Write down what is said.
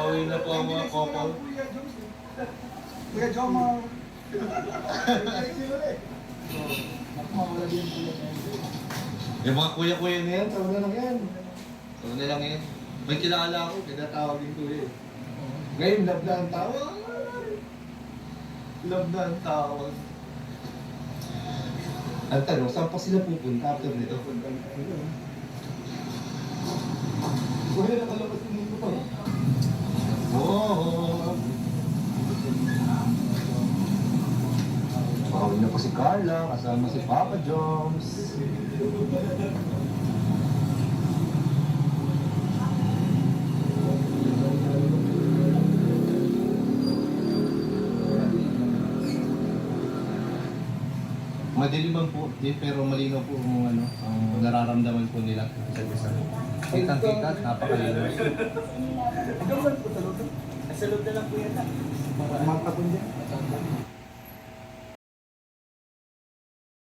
Bawi na po ang mga couple. Kuya Jomar. Yung mga kuya-kuya na yan, taon na lang yan. Taon na lang yan. May kilala ako, kinatawagin ko eh. Ngayon, love na ang tawag. Love na ang tawag. Ang tanong, saan pa sila pupunta after nito? Kuya, nakalabas din dito pa. Oo. Bawal na po si Carla, kasama si Papa Joms. Madiliman po, pero malinaw po kung ano, ang nararamdaman po nila isa't isa. Kitang-kita, napakalinaw. Ikaw ba po sa loob? Nasa loob na lang po yan. Magpapun dyan.